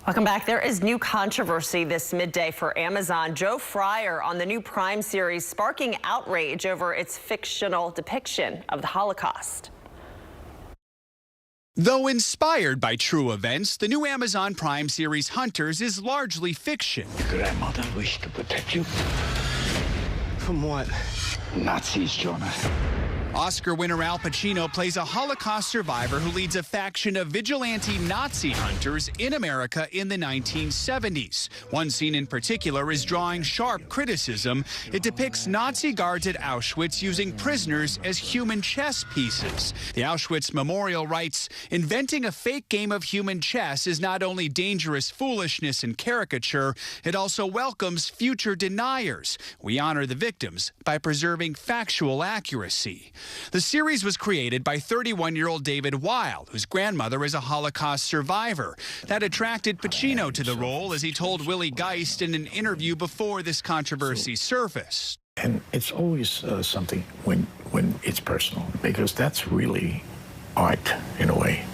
Welcome back. There is new controversy this midday for Amazon. Joe Fryer on the new Prime series sparking outrage over its fictional depiction of the Holocaust. Though inspired by true events, the new Amazon Prime series Hunters is largely fiction. Your grandmother wished to protect you. From what? Nazis, Jonah. Oscar winner Al Pacino plays a Holocaust survivor who leads a faction of vigilante Nazi hunters in America in the 1970s. One scene in particular is drawing sharp criticism. It depicts Nazi guards at Auschwitz using prisoners as human chess pieces. The Auschwitz Memorial writes, "Inventing a fake game of human chess is not only dangerous foolishness and caricature, it also welcomes future deniers. We honor the victims by preserving factual accuracy." The series was created by 31-year-old David Weil, whose grandmother is a Holocaust survivor. That attracted Pacino to the role, as he told Willie Geist in an interview before this controversy surfaced. And it's always something when it's personal, because that's really art in a way,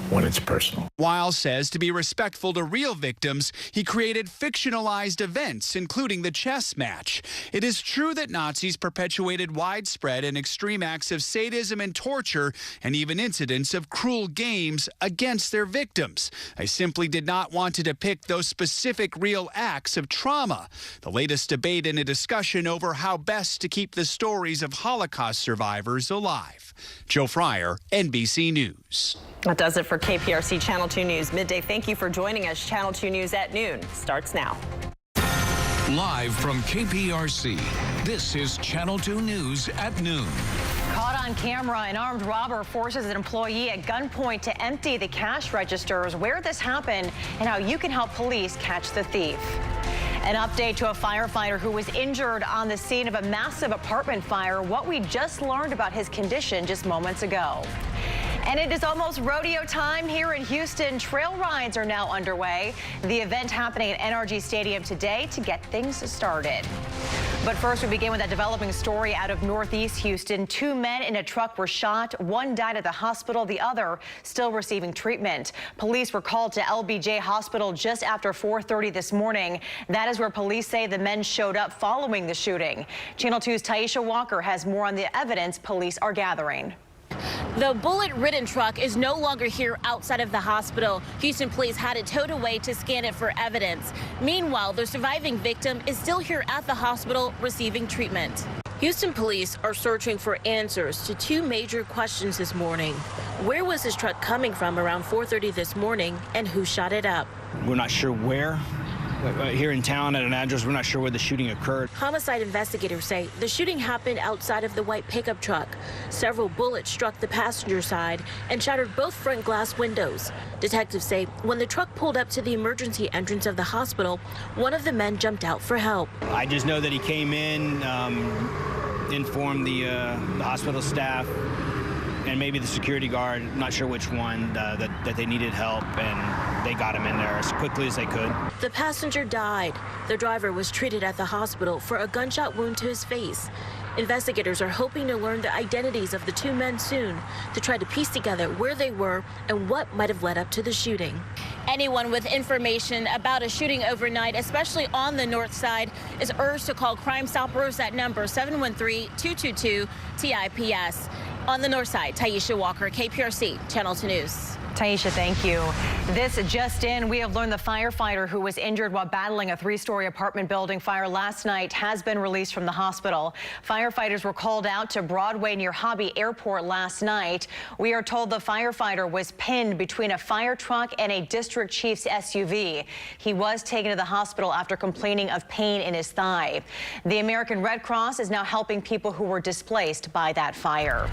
when it's personal. Weil says to be respectful to real victims, he created fictionalized events, including the chess match. It is true that Nazis perpetuated widespread and extreme acts of sadism and torture, and even incidents of cruel games against their victims. I simply did not want to depict those specific real acts of trauma. The latest debate in a discussion over how best to keep the stories of Holocaust survivors alive. Joe Fryer, NBC News. That does it for KPRC Channel 2 News Midday. Thank you for joining us. Channel 2 News at noon starts now. Live from KPRC, this is Channel 2 News at noon. Caught on camera, an armed robber forces an employee at gunpoint to empty the cash registers. Where this happened and how you can help police catch the thief. An update to a firefighter who was injured on the scene of a massive apartment fire. What we just learned about his condition just moments ago. And it is almost rodeo time here in Houston. Trail rides are now underway. The event happening at NRG Stadium today to get things started. But first, we begin with that developing story out of Northeast Houston. 2 men in a truck were shot. One died at the hospital, the other still receiving treatment. Police were called to LBJ Hospital just after 4:30 this morning. That is where police say the men showed up following the shooting. Channel 2's Taisha Walker has more on the evidence police are gathering. The bullet-ridden truck is no longer here outside of the hospital. Houston police had it towed away to scan it for evidence. Meanwhile, the surviving victim is still here at the hospital receiving treatment. Houston police are searching for answers to 2 major questions this morning. Where was this truck coming from around 4:30 this morning, and who shot it up? We're not sure where. Here in town at an address, we're not sure where the shooting occurred. Homicide investigators say the shooting happened outside of the white pickup truck. Several bullets struck the passenger side and shattered both front glass windows. Detectives say when the truck pulled up to the emergency entrance of the hospital, one of the men jumped out for help. I just know that he came in, informed the hospital staff, and maybe the security guard, not sure which one, that they needed help, and they got him in there as quickly as they could. The passenger died. The driver was treated at the hospital for a gunshot wound to his face. Investigators are hoping to learn the identities of the 2 men soon to try to piece together where they were and what might have led up to the shooting. Anyone with information about a shooting overnight, especially on the north side, is urged to call Crime Stoppers at number 713-222-TIPS. On the north side, Taisha Walker, KPRC, Channel 2 News. Taisha, thank you. This just in, we have learned the firefighter who was injured while battling a 3-story apartment building fire last night has been released from the hospital. Firefighters were called out to Broadway near Hobby Airport last night. We are told the firefighter was pinned between a fire truck and a district chief's SUV. He was taken to the hospital after complaining of pain in his thigh. The American Red Cross is now helping people who were displaced by that fire.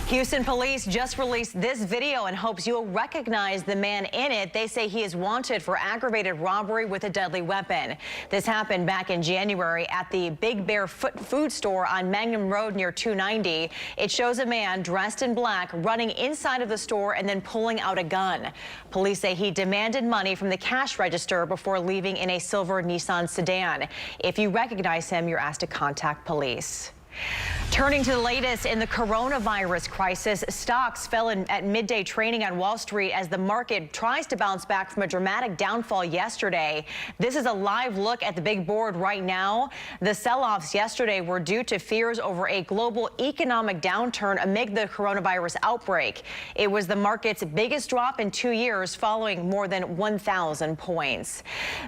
Houston police just released this video and hopes you'll recognize the man in it. They say he is wanted for aggravated robbery with a deadly weapon. This happened back in January at the Big Bear food store on Magnum Road near 290. It shows a man dressed in black running inside of the store and then pulling out a gun. Police say he demanded money from the cash register before leaving in a silver Nissan sedan. If you recognize him, you're asked to contact police. Turning to the latest in the coronavirus crisis, stocks fell at midday trading on Wall Street as the market tries to bounce back from a dramatic downfall yesterday. This is a live look at the big board right now. The sell-offs yesterday were due to fears over a global economic downturn amid the coronavirus outbreak. It was the market's biggest drop in 2 years, following more than 1,000 points.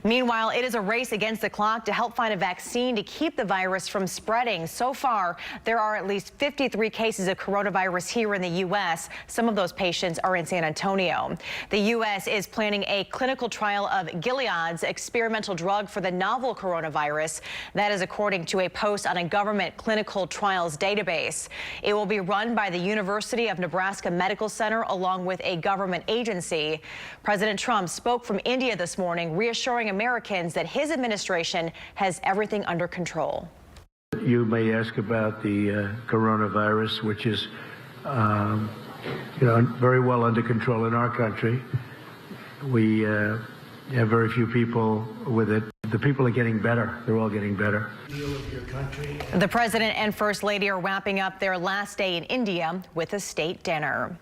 Meanwhile, it is a race against the clock to help find a vaccine to keep the virus from spreading. So far, there are at least 53 cases of coronavirus here in the U.S. Some of those patients are in San Antonio. The U.S. is planning a clinical trial of Gilead's experimental drug for the novel coronavirus. That is according to a post on a government clinical trials database. It will be run by the University of Nebraska Medical Center along with a government agency. President Trump spoke from India this morning, reassuring Americans that his administration has everything under control. You may ask about the coronavirus, which is, very well under control in our country. We have very few people with it. The people are getting better. They're all getting better. The president and first lady are wrapping up their last day in India with a state dinner.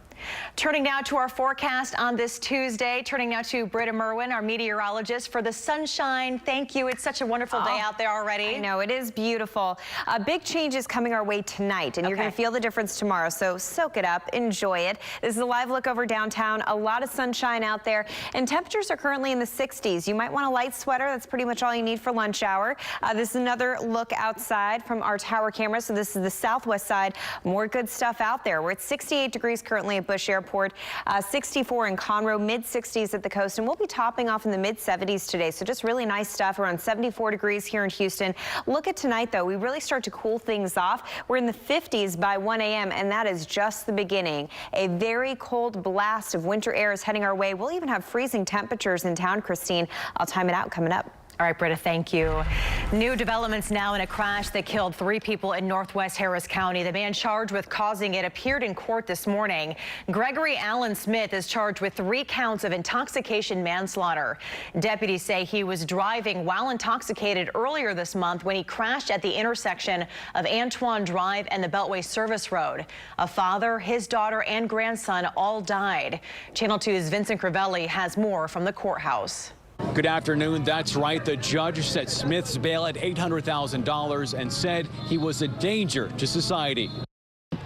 Turning now to our forecast on this Tuesday. Turning now to Britta Merwin, our meteorologist, for the sunshine. Thank you. It's such a wonderful day out there already. I know, it is beautiful. Big changes coming our way tonight, and you're going to feel the difference tomorrow. So soak it up, enjoy it. This is a live look over downtown. A lot of sunshine out there, and temperatures are currently in the 60s. You might want a light sweater. That's pretty much all you need for lunch hour. This is another look outside from our tower camera. So this is the southwest side. More good stuff out there. We're at 68 degrees currently at Bush Airport, 64 in Conroe, mid-60s at the coast, and we'll be topping off in the mid-70s today. So just really nice stuff. Around 74 degrees here in Houston. Look at tonight, though. We really start to cool things off. We're in the 50s by 1 a.m., and that is just the beginning. A very cold blast of winter air is heading our way. We'll even have freezing temperatures in town, Christine. I'll time it out coming up. All right, Britta, thank you. New developments now in a crash that killed 3 people in northwest Harris County. The man charged with causing it appeared in court this morning. Gregory Allen Smith is charged with 3 counts of intoxication manslaughter. Deputies say he was driving while intoxicated earlier this month when he crashed at the intersection of Antoine Drive and the Beltway Service Road. A father, his daughter, and grandson all died. Channel 2's Vincent Crivelli has more from the courthouse. Good afternoon. That's right. The judge set Smith's bail at $800,000 and said he was a danger to society.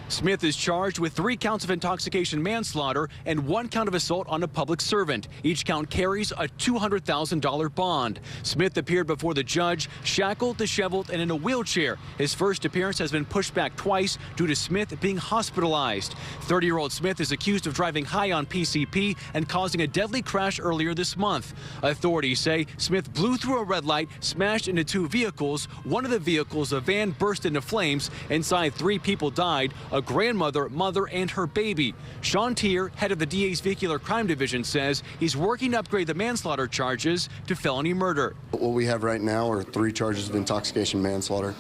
Smith is charged with 3 counts of intoxication manslaughter and 1 count of assault on a public servant. Each count carries a $200,000 bond. Smith appeared before the judge, shackled, disheveled, and in a wheelchair. His first appearance has been pushed back twice due to Smith being hospitalized. 30-year-old Smith is accused of driving high on PCP and causing a deadly crash earlier this month. Authorities say Smith blew through a red light, smashed into 2 vehicles. One of the vehicles, a van, burst into flames. Inside, 3 people died. A grandmother, mother, and her baby. Sean Tier, head of the DA's Vehicular Crime Division, says he's working to upgrade the manslaughter charges to felony murder. What we have right now are 3 charges of intoxication manslaughter.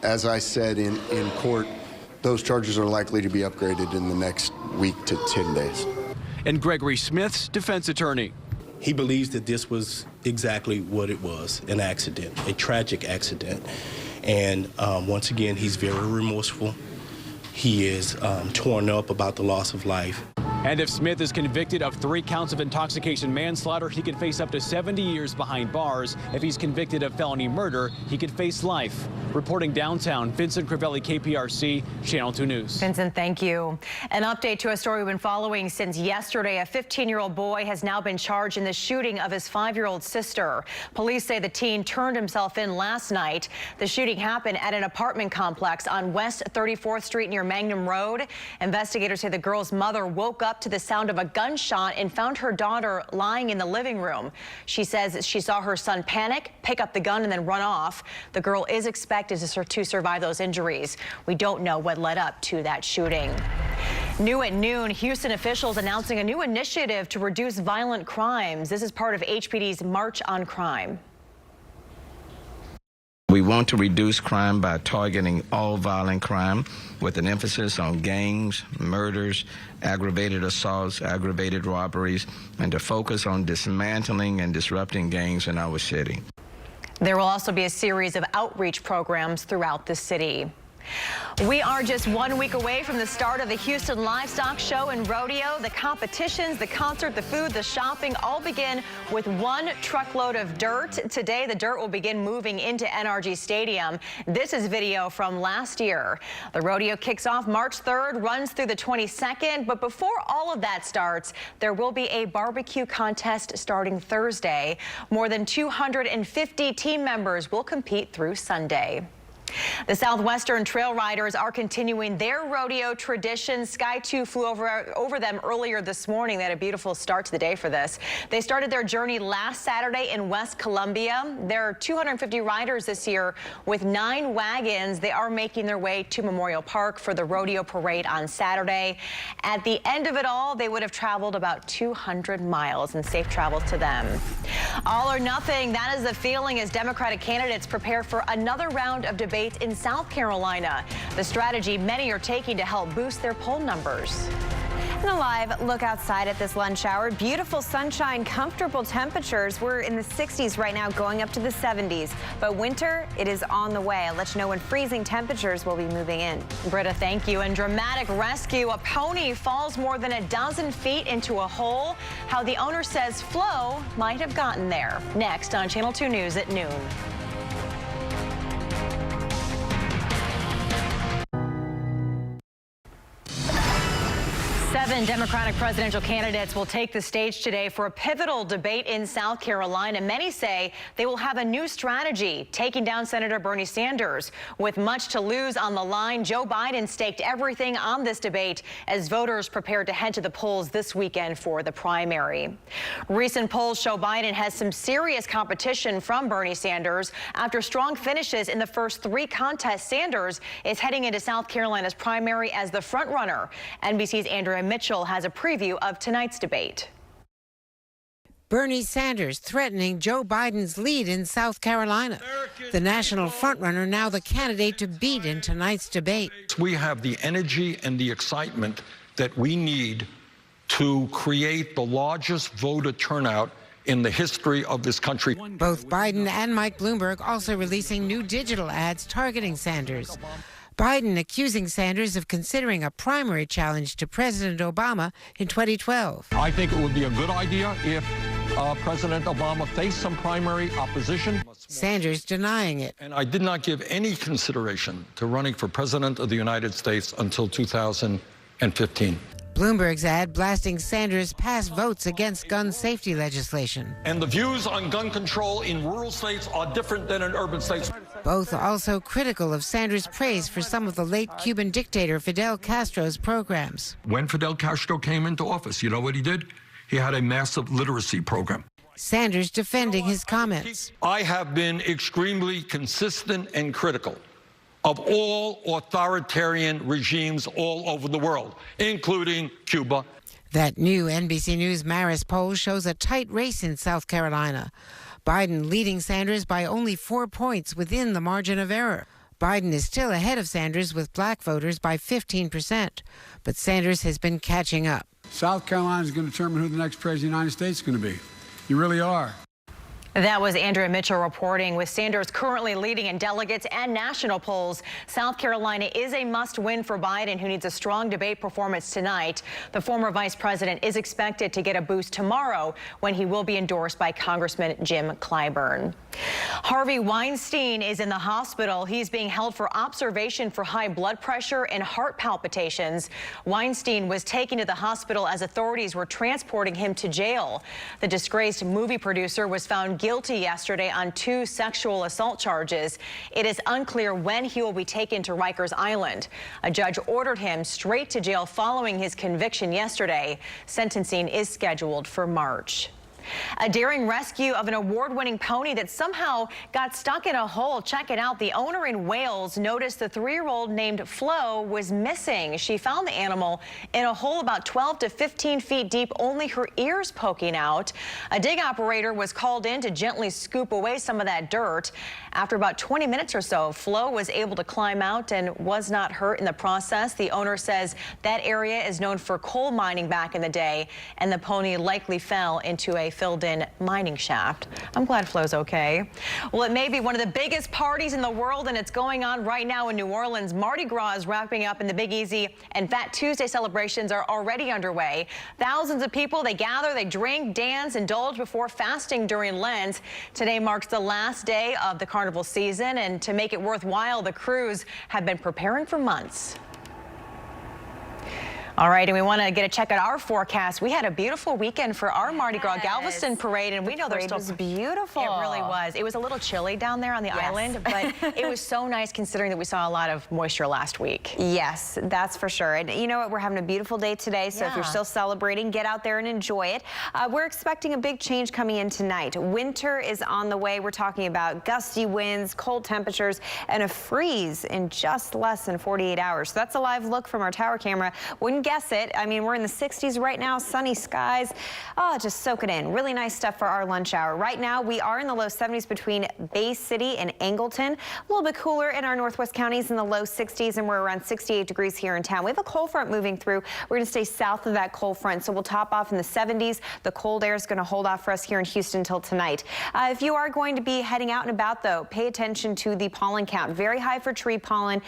As I said in court, those charges are likely to be upgraded in the next week to 10 days. And Gregory Smith's defense attorney. He believes that this was exactly what it was, an accident, a tragic accident. And once again, he's very remorseful. He is torn up about the loss of life. And if Smith is convicted of 3 counts of intoxication manslaughter, he could face up to 70 years behind bars. If he's convicted of felony murder, he could face life. Reporting downtown, Vincent Crivelli, KPRC, Channel 2 News. Vincent, thank you. An update to a story we've been following since yesterday. A 15-year-old boy has now been charged in the shooting of his 5-year-old sister. Police say the teen turned himself in last night. The shooting happened at an apartment complex on West 34th Street near Magnum Road. Investigators say the girl's mother woke up to the sound of a gunshot and found her daughter lying in the living room. She says she saw her son panic, pick up the gun, and then run off. The girl is expected to survive those injuries. We don't know what led up to that shooting. New at noon, Houston officials announcing a new initiative to reduce violent crimes. This is part of HPD's March on Crime. We want to reduce crime by targeting all violent crime with an emphasis on gangs, murders, aggravated assaults, aggravated robberies, and to focus on dismantling and disrupting gangs in our city. There will also be a series of outreach programs throughout the city. We are just 1 week away from the start of the Houston Livestock Show and Rodeo. The competitions, the concert, the food, the shopping all begin with one truckload of dirt. Today, the dirt will begin moving into NRG Stadium. This is video from last year. The rodeo kicks off March 3rd, runs through the 22nd. But before all of that starts, there will be a barbecue contest starting Thursday. More than 250 team members will compete through Sunday. The Southwestern Trail Riders are continuing their rodeo tradition. Sky 2 flew over them earlier this morning. They had a beautiful start to the day for this. They started their journey last Saturday in West Columbia. There are 250 riders this year with 9 wagons. They are making their way to Memorial Park for the rodeo parade on Saturday. At the end of it all, they would have traveled about 200 miles, and safe travels to them. All or nothing, that is the feeling as Democratic candidates prepare for another round of debate in South Carolina. The strategy many are taking to help boost their poll numbers. And a live look outside at this lunch hour. Beautiful sunshine, comfortable temperatures. We're in the 60s right now, going up to the 70s. But winter, it is on the way. I'll let you know when freezing temperatures will be moving in. Britta, thank you. And dramatic rescue. A pony falls more than a dozen feet into a hole. How the owner says Flo might have gotten there. Next on Channel 2 News at noon. 7 Democratic presidential candidates will take the stage today for a pivotal debate in South Carolina. Many say they will have a new strategy, taking down Senator Bernie Sanders. With much to lose on the line, Joe Biden staked everything on this debate as voters prepared to head to the polls this weekend for the primary. Recent polls show Biden has some serious competition from Bernie Sanders. After strong finishes in the first 3 contests, Sanders is heading into South Carolina's primary as the frontrunner. NBC's Andrea Mitchell has a preview of tonight's debate. Bernie Sanders threatening Joe Biden's lead in South Carolina. The national frontrunner now the candidate to beat in tonight's debate. We have the energy and the excitement that we need to create the largest voter turnout in the history of this country. Both Biden and Mike Bloomberg also releasing new digital ads targeting Sanders. Biden accusing Sanders of considering a primary challenge to President Obama in 2012. I think it would be a good idea if President Obama faced some primary opposition. Sanders denying it. And I did not give any consideration to running for President of the United States until 2015. Bloomberg's ad blasting Sanders' past votes against gun safety legislation. And the views on gun control in rural states are different than in urban states. Both also critical of Sanders' praise for some of the late Cuban dictator Fidel Castro's programs. When Fidel Castro came into office, you know what he did? He had a massive literacy program. Sanders defending his comments. I have been extremely consistent and critical of all authoritarian regimes all over the world, including Cuba. That new NBC News Marist poll shows a tight race in South Carolina. Biden leading Sanders by only 4 points within the margin of error. Biden is still ahead of Sanders with black voters by 15%, but Sanders has been catching up. South Carolina is going to determine who the next president of the United States is going to be. You really are. That was Andrea Mitchell reporting. With Sanders currently leading in delegates and national polls, South Carolina is a must-win for Biden, who needs a strong debate performance tonight. The former vice president is expected to get a boost tomorrow when he will be endorsed by Congressman Jim Clyburn. Harvey Weinstein is in the hospital. He's being held for observation for high blood pressure and heart palpitations. Weinstein was taken to the hospital as authorities were transporting him to jail. The disgraced movie producer was found guilty yesterday on 2 sexual assault charges. It is unclear when he will be taken to Rikers Island. A judge ordered him straight to jail following his conviction yesterday. Sentencing is scheduled for March. A daring rescue of an award-winning pony that somehow got stuck in a hole. Check it out. The owner in Wales noticed the 3-year-old named Flo was missing. She found the animal in a hole about 12 to 15 feet deep, only her ears poking out. A dig operator was called in to gently scoop away some of that dirt. After about 20 minutes or so, Flo was able to climb out and was not hurt in the process. The owner says that area is known for coal mining back in the day, and the pony likely fell into a filled-in mining shaft. I'm glad Flo's okay. Well, it may be one of the biggest parties in the world, and it's going on right now in New Orleans. Mardi Gras is wrapping up, and the Big Easy and Fat Tuesday celebrations are already underway. Thousands of people, they gather, they drink, dance, indulge before fasting during Lent. Today marks the last day of the carnival season, and to make it worthwhile, the crews have been preparing for months. All right, and we want to get a check at our forecast. We had a beautiful weekend for our Mardi Gras Galveston parade, and we know there's still... It was beautiful. It really was. It was a little chilly down there on the island, but it was so nice considering that we saw a lot of moisture last week. Yes, that's for sure. And you know what? We're having a beautiful day today, so if you're still celebrating, get out there and enjoy it. We're expecting a big change coming in tonight. Winter is on the way. We're talking about gusty winds, cold temperatures, and a freeze in just less than 48 hours. So that's a live look from our tower camera. Wouldn't guess it. I mean, we're in the 60s right now, sunny skies. Oh, just soak it in. Really nice stuff for our lunch hour. Right now, we are in the low 70s between Bay City and Angleton. A little bit cooler in our northwest counties in the low 60s, and we're around 68 degrees here in town. We have a cold front moving through. We're going to stay south of that cold front, so we'll top off in the 70s. The cold air is going to hold off for us here in Houston until tonight. If you are going to be heading out and about, though, pay attention to the pollen count. Very high for tree pollen.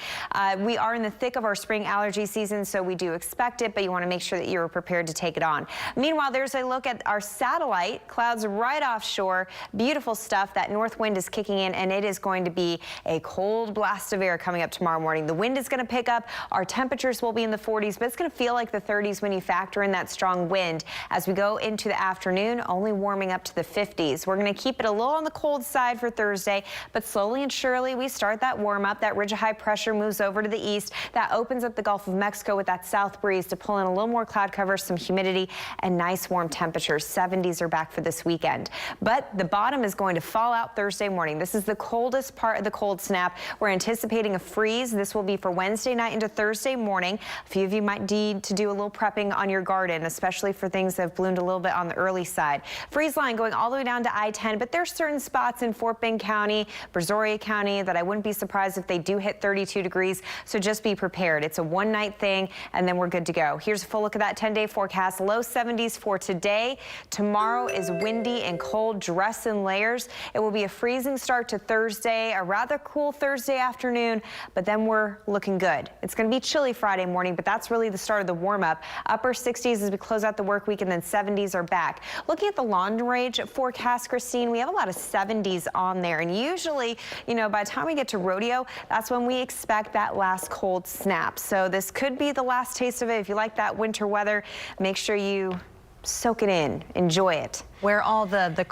We are in the thick of our spring allergy season, so we do expect it, but you want to make sure that you're prepared to take it on. Meanwhile, there's a look at our satellite. Clouds right offshore. Beautiful stuff. That north wind is kicking in, and it is going to be a cold blast of air coming up tomorrow morning. The wind is going to pick up. Our temperatures will be in the 40s, but it's going to feel like the 30s when you factor in that strong wind. As we go into the afternoon, only warming up to the 50s. We're going to keep it a little on the cold side for Thursday, but slowly and surely we start that warm up. That ridge of high pressure moves over to the east. That opens up the Gulf of Mexico with that south breeze to pull in a little more cloud cover, some humidity, and nice warm temperatures. 70s are back for this weekend. But the bottom is going to fall out Thursday morning. This is the coldest part of the cold snap. We're anticipating a freeze. This will be for Wednesday night into Thursday morning. A few of you might need to do a little prepping on your garden, especially for things that have bloomed a little bit on the early side. Freeze line going all the way down to I-10, but there's certain spots in Fort Bend County, Brazoria County that I wouldn't be surprised if they do hit 32 degrees. So just be prepared. It's a one-night thing, and then we're good to go. Here's a full look at that 10-day forecast. Low 70s for today. Tomorrow is windy and cold. Dress in layers. It will be a freezing start to Thursday, a rather cool Thursday afternoon, but then we're looking good. It's going to be chilly Friday morning, but that's really the start of the warm-up. Upper 60s as we close out the work week, and then 70s are back. Looking at the long range forecast, Christine, we have a lot of 70s on there, and usually, you know, by the time we get to rodeo, that's when we expect that last cold snap. So this could be the last taste of it. If you like that winter weather, make sure you soak it in, enjoy it. Wear all the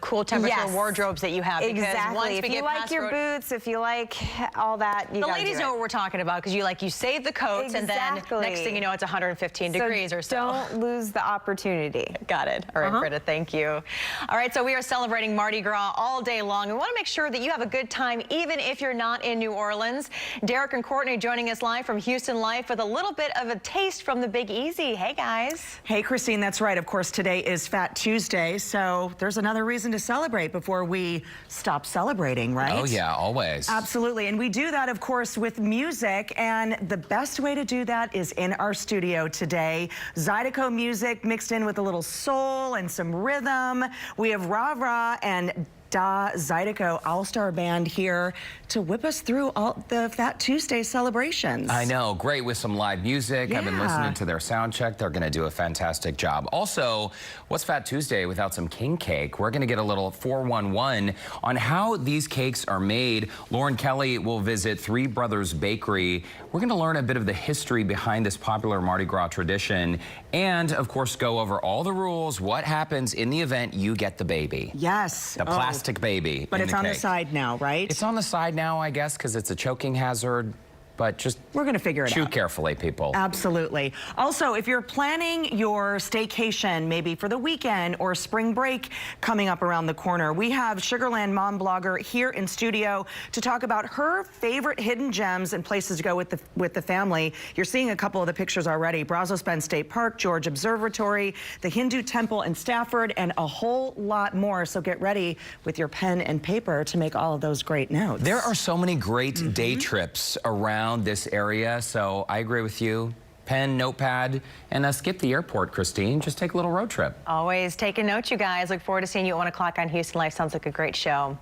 cool temperature wardrobes that you have. Exactly. Once if you like your boots, if you like all that, you the ladies know what we're talking about, because you save the coats and then next thing you know it's 115 degrees or so. Don't lose the opportunity. Got it. All right, Britta, thank you. All right, so we are celebrating Mardi Gras all day long. We want to make sure that you have a good time even if you're not in New Orleans. Derek and Courtney joining us live from Houston Life with a little bit of a taste from the Big Easy. Hey guys. Hey Christine, that's right. Of course, today is Fat Tuesday, so there's another reason to celebrate before we stop celebrating, right? Oh yeah, always. Absolutely, and we do that, of course, with music, and the best way to do that is in our studio today. Zydeco music mixed in with a little soul and some rhythm. We have Ra Ra and Da Zydeco All-Star Band here to whip us through all the Fat Tuesday celebrations. I know, great with some live music. I've been listening to their sound check. They're going to do a fantastic job. Also, what's Fat Tuesday without some king cake? We're going to get a little 411 on how these cakes are made. Lauren Kelly will visit Three Brothers Bakery. We're going to learn a bit of the history behind this popular Mardi Gras tradition and, of course, go over all the rules. What happens in the event you get the baby? Yes. The plastic baby. But it's on the side now, right? It's on the side now, I guess, because it's a choking hazard. But just we're going to figure it out. Chew carefully, people. Absolutely. Also, if you're planning your staycation, maybe for the weekend or spring break coming up around the corner, we have Sugarland mom blogger here in studio to talk about her favorite hidden gems and places to go with the family. You're seeing a couple of the pictures already. Brazos Bend State Park, George Observatory, the Hindu Temple in Stafford, and a whole lot more. So get ready with your pen and paper to make all of those great notes. There are so many great day trips around this area, so I agree with you. pen, notepad, and skip the airport, Christine. Just take a little road trip. Always taking notes, you guys. Look forward to seeing you at 1 o'clock on Houston Life. Sounds like a great show. All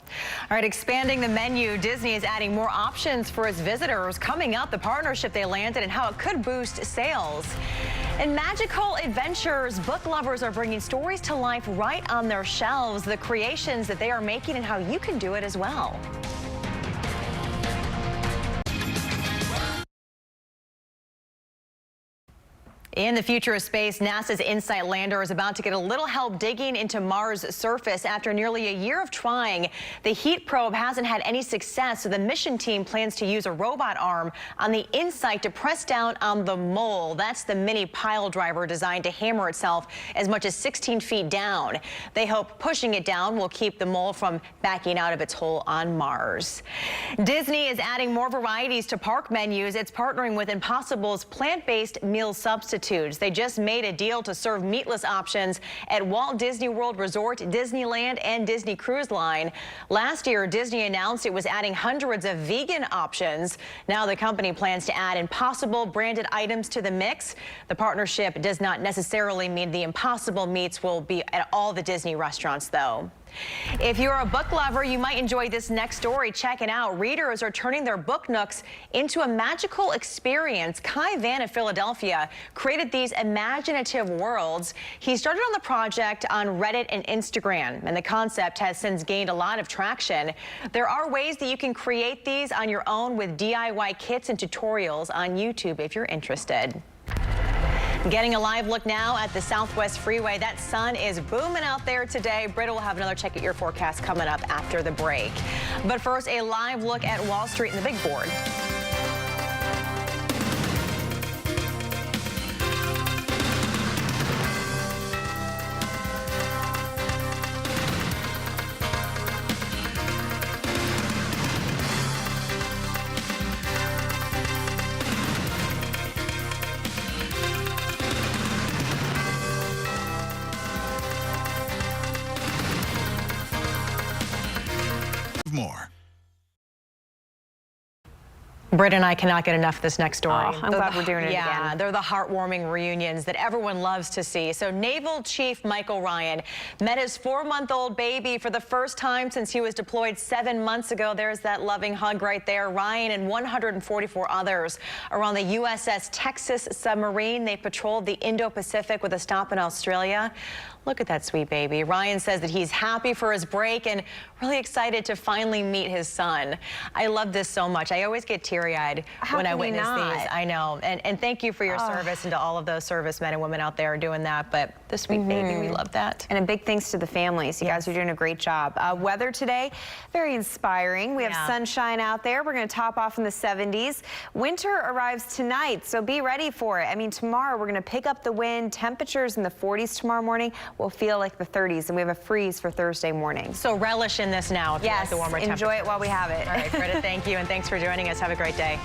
right, expanding the menu. Disney is adding more options for its visitors. Coming up, the partnership they landed and how it could boost sales. In Magical Adventures, book lovers are bringing stories to life right on their shelves. The creations that they are making and how you can do it as well. In the future of space, NASA's InSight lander is about to get a little help digging into Mars' surface. After nearly a year of trying, the heat probe hasn't had any success, so the mission team plans to use a robot arm on the InSight to press down on the mole. That's the mini pile driver designed to hammer itself as much as 16 feet down. They hope pushing it down will keep the mole from backing out of its hole on Mars. Disney is adding more varieties to park menus. It's partnering with Impossible's plant-based meal substitutes. They just made a deal to serve meatless options at Walt Disney World Resort, Disneyland, and Disney Cruise Line. Last year, Disney announced it was adding hundreds of vegan options. Now the company plans to add Impossible branded items to the mix. The partnership does not necessarily mean the Impossible meats will be at all the Disney restaurants, though. If you're a book lover, you might enjoy this next story. Check it out. Readers are turning their book nooks into a magical experience. Kai Van of Philadelphia created these imaginative worlds. He started on the project on Reddit and Instagram, and the concept has since gained a lot of traction. There are ways that you can create these on your own with DIY kits and tutorials on YouTube if you're interested. Getting a live look now at the Southwest Freeway. That sun is booming out there today. Britta will have another check at your forecast coming up after the break. But first, a live look at Wall Street and the big board. More. Britt and I cannot get enough of this next story. Oh, I'm glad we're doing it again. Yeah, they're the heartwarming reunions that everyone loves to see. So Naval Chief Michael Ryan met his 4-month-old baby for the first time since he was deployed 7 months ago. There's that loving hug right there. Ryan and 144 others are on the USS Texas submarine. They patrolled the Indo-Pacific with a stop in Australia. Look at that sweet baby. Ryan says that he's happy for his break and really excited to finally meet his son. I love this so much. I always get teary-eyed when I witness these. I know. And thank you for your service and to all of those servicemen and women out there doing that. But the sweet baby, we love that. And a big thanks to the families. You guys are doing a great job. Weather today, very inspiring. We have sunshine out there. We're going to top off in the 70s. Winter arrives tonight, so be ready for it. I mean, tomorrow we're going to pick up the wind. Temperatures in the 40s tomorrow morning will feel like the 30s, and we have a freeze for Thursday morning. So relish in this now if you like the warmer temperatures. Enjoy it while we have it. All right, Britta, thank you, and thanks for joining us. Have a great day.